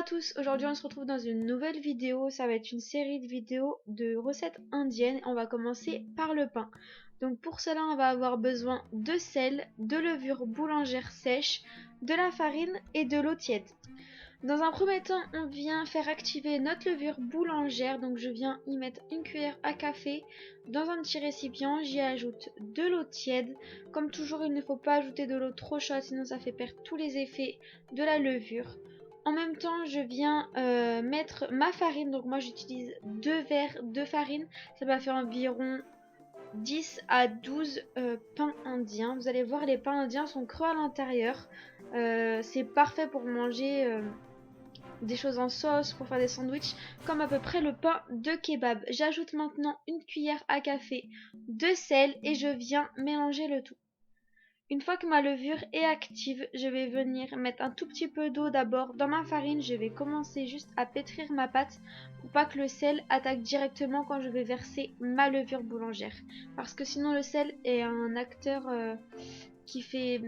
tous, aujourd'hui on se retrouve dans une nouvelle vidéo, ça va être une série de vidéos de recettes indiennes. On va commencer par le pain. Donc pour cela on va avoir besoin de sel, de levure boulangère sèche, de la farine et de l'eau tiède. Dans un premier temps, on vient faire activer notre levure boulangère, donc je viens y mettre une cuillère à café dans un petit récipient, j'y ajoute de l'eau tiède. Comme toujours, il ne faut pas ajouter de l'eau trop chaude, sinon ça fait perdre tous les effets de la levure. En même temps, je viens mettre ma farine, donc moi j'utilise 2 verres de farine, ça va faire environ 10 à 12 pains indiens. Vous allez voir, les pains indiens sont creux à l'intérieur, c'est parfait pour manger des choses en sauce, pour faire des sandwichs, comme à peu près le pain de kebab. J'ajoute maintenant une cuillère à café de sel et je viens mélanger le tout. Une fois que ma levure est active, je vais venir mettre un tout petit peu d'eau d'abord dans ma farine. Je vais commencer juste à pétrir ma pâte pour pas que le sel attaque directement quand je vais verser ma levure boulangère. Parce que sinon le sel est un acteur qui fait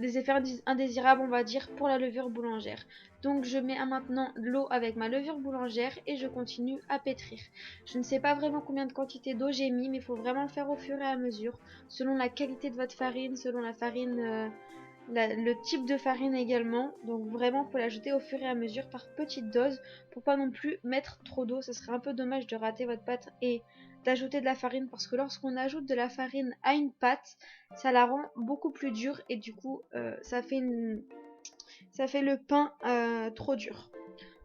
des effets indésirables, on va dire, pour la levure boulangère. Donc je mets maintenant de l'eau avec ma levure boulangère et je continue à pétrir. Je ne sais pas vraiment combien de quantité d'eau j'ai mis, mais il faut vraiment le faire au fur et à mesure, selon la qualité de votre farine, selon la farine, le type de farine également. Donc vraiment, il faut l'ajouter au fur et à mesure par petites doses pour pas non plus mettre trop d'eau. Ce serait un peu dommage de rater votre pâte et d'ajouter de la farine, parce que lorsqu'on ajoute de la farine à une pâte, ça la rend beaucoup plus dure et du coup ça fait le pain trop dur.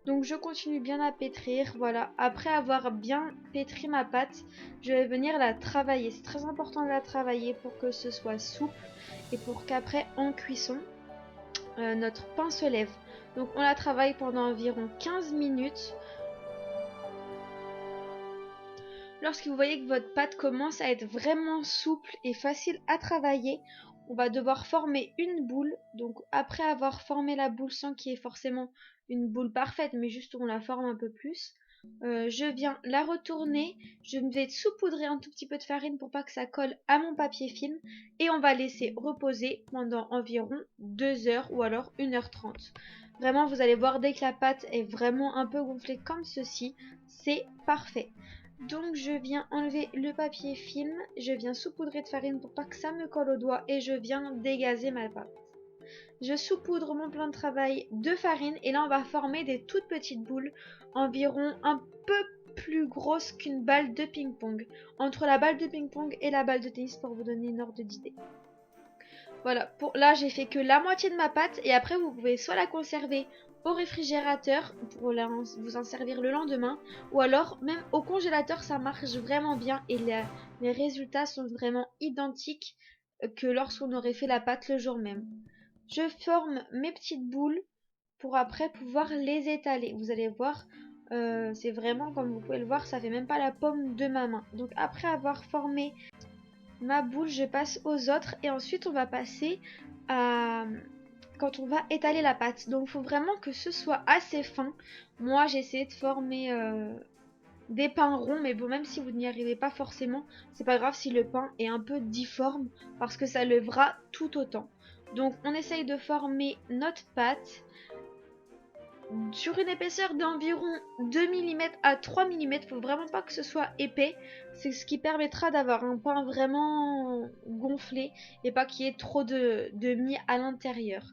Donc je continue bien à pétrir. Voilà, après avoir bien pétri ma pâte, je vais venir la travailler. C'est très important de la travailler pour que ce soit souple et pour qu'après en cuisson notre pain se lève. Donc on la travaille pendant environ 15 minutes. Lorsque vous voyez que votre pâte commence à être vraiment souple et facile à travailler, on va devoir former une boule. Donc après avoir formé la boule, sans qu'il y ait forcément une boule parfaite, mais juste on la forme un peu plus, je viens la retourner. Je vais saupoudrer un tout petit peu de farine pour pas que ça colle à mon papier film. Et on va laisser reposer pendant environ 2 heures ou alors 1h30. Vraiment, vous allez voir, dès que la pâte est vraiment un peu gonflée comme ceci, c'est parfait. Donc je viens enlever le papier film, je viens saupoudrer de farine pour pas que ça me colle au doigt et je viens dégazer ma pâte. Je saupoudre mon plan de travail de farine et là on va former des toutes petites boules, environ un peu plus grosses qu'une balle de ping-pong. Entre la balle de ping-pong et la balle de tennis, pour vous donner une ordre d'idée. Voilà, pour là j'ai fait que la moitié de ma pâte et après vous pouvez soit la conserver au réfrigérateur pour vous en servir le lendemain, ou alors même au congélateur, ça marche vraiment bien et les résultats sont vraiment identiques que lorsqu'on aurait fait la pâte le jour même. Je forme mes petites boules pour après pouvoir les étaler. Vous allez voir, c'est vraiment, comme vous pouvez le voir, ça fait même pas la paume de ma main. Donc après avoir formé ma boule, je passe aux autres et ensuite on va passer à quand on va étaler la pâte. Donc il faut vraiment que ce soit assez fin. Moi j'ai essayé de former des pains ronds, mais bon, même si vous n'y arrivez pas forcément, c'est pas grave si le pain est un peu difforme parce que ça lèvera tout autant. Donc on essaye de former notre pâte sur une épaisseur d'environ 2 mm à 3 mm. Il faut vraiment pas que ce soit épais. C'est ce qui permettra d'avoir un pain vraiment gonflé et pas qu'il y ait trop de mie à l'intérieur.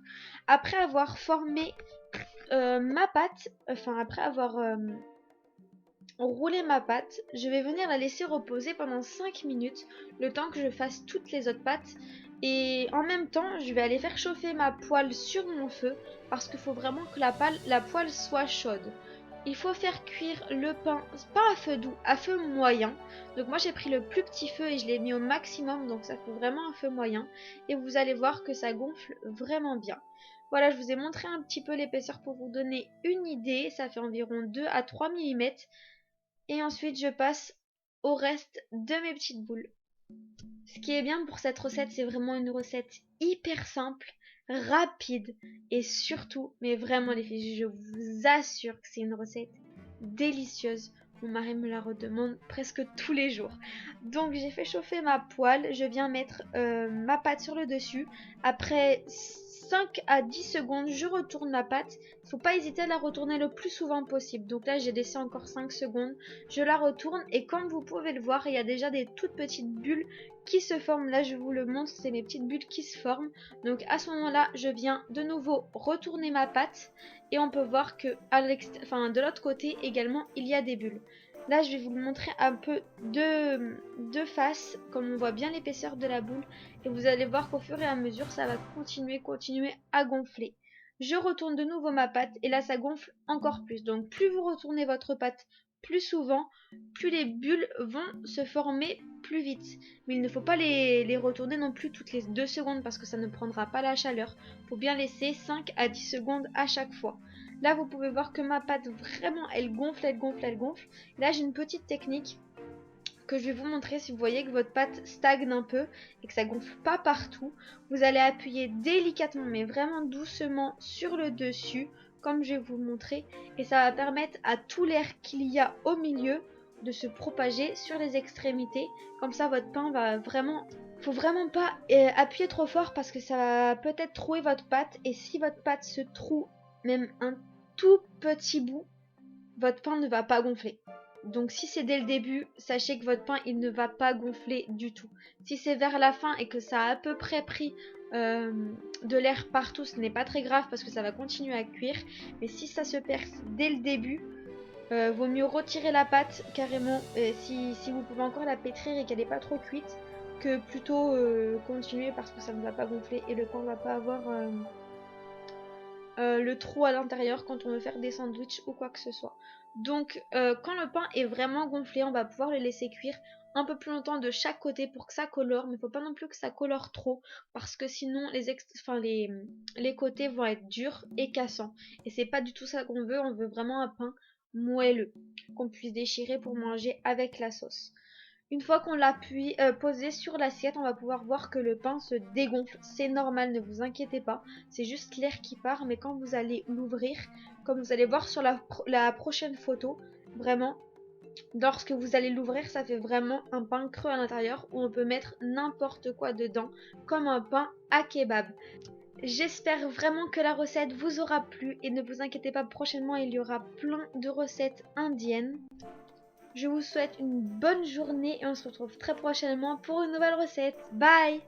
Après avoir formé ma pâte, enfin après avoir roulé ma pâte, je vais venir la laisser reposer pendant 5 minutes, le temps que je fasse toutes les autres pâtes. Et en même temps, je vais aller faire chauffer ma poêle sur mon feu parce qu'il faut vraiment que la poêle soit chaude. Il faut faire cuire le pain, pas à feu doux, à feu moyen. Donc moi j'ai pris le plus petit feu et je l'ai mis au maximum, donc ça fait vraiment un feu moyen. Et vous allez voir que ça gonfle vraiment bien. Voilà, je vous ai montré un petit peu l'épaisseur pour vous donner une idée. Ça fait environ 2 à 3 mm. Et ensuite je passe au reste de mes petites boules. Ce qui est bien pour cette recette, c'est vraiment une recette hyper simple, rapide et surtout, mais vraiment les filles, je vous assure que c'est une recette délicieuse. Mon mari me la redemande presque tous les jours. Donc j'ai fait chauffer ma poêle, je viens mettre ma pâte sur le dessus. Après 5 à 10 secondes, je retourne ma pâte. Il ne faut pas hésiter à la retourner le plus souvent possible. Donc là, j'ai laissé encore 5 secondes. Je la retourne et comme vous pouvez le voir, il y a déjà des toutes petites bulles qui se forment. Là, je vous le montre, c'est mes petites bulles qui se forment. Donc à ce moment-là, je viens de nouveau retourner ma pâte et on peut voir que de l'autre côté également, il y a des bulles. Là, je vais vous le montrer un peu de face, comme on voit bien l'épaisseur de la boule. Et vous allez voir qu'au fur et à mesure, ça va continuer à gonfler. Je retourne de nouveau ma pâte et là, ça gonfle encore plus. Donc, plus vous retournez votre pâte plus souvent, plus les bulles vont se former plus vite. Mais il ne faut pas les retourner non plus toutes les 2 secondes parce que ça ne prendra pas la chaleur. Il faut bien laisser 5 à 10 secondes à chaque fois. Là, vous pouvez voir que ma pâte, vraiment, elle gonfle, elle gonfle, elle gonfle. Là, j'ai une petite technique que je vais vous montrer. Si vous voyez que votre pâte stagne un peu et que ça gonfle pas partout, vous allez appuyer délicatement, mais vraiment doucement sur le dessus, comme je vais vous le montrer. Et ça va permettre à tout l'air qu'il y a au milieu de se propager sur les extrémités. Comme ça, votre pain va vraiment... Faut vraiment pas appuyer trop fort parce que ça va peut-être trouer votre pâte. Et si votre pâte se troue même un tout petit bout, votre pain ne va pas gonfler. Donc si c'est dès le début, sachez que votre pain il ne va pas gonfler du tout. Si c'est vers la fin et que ça a à peu près pris de l'air partout, ce n'est pas très grave parce que ça va continuer à cuire. Mais si ça se perce dès le début, vaut mieux retirer la pâte carrément si vous pouvez encore la pétrir et qu'elle n'est pas trop cuite, que plutôt continuer parce que ça ne va pas gonfler et le pain ne va pas avoir le trou à l'intérieur quand on veut faire des sandwichs ou quoi que ce soit. Donc quand le pain est vraiment gonflé, on va pouvoir le laisser cuire un peu plus longtemps de chaque côté pour que ça colore, mais il ne faut pas non plus que ça colore trop parce que sinon les côtés vont être durs et cassants et c'est pas du tout ça qu'on veut. On veut vraiment un pain moelleux qu'on puisse déchirer pour manger avec la sauce. Une fois qu'on l'a posé sur l'assiette, on va pouvoir voir que le pain se dégonfle. C'est normal, ne vous inquiétez pas. C'est juste l'air qui part, mais quand vous allez l'ouvrir, comme vous allez voir sur la prochaine photo, vraiment, lorsque vous allez l'ouvrir, ça fait vraiment un pain creux à l'intérieur où on peut mettre n'importe quoi dedans, comme un pain à kebab. J'espère vraiment que la recette vous aura plu et ne vous inquiétez pas, prochainement il y aura plein de recettes indiennes. Je vous souhaite une bonne journée et on se retrouve très prochainement pour une nouvelle recette. Bye!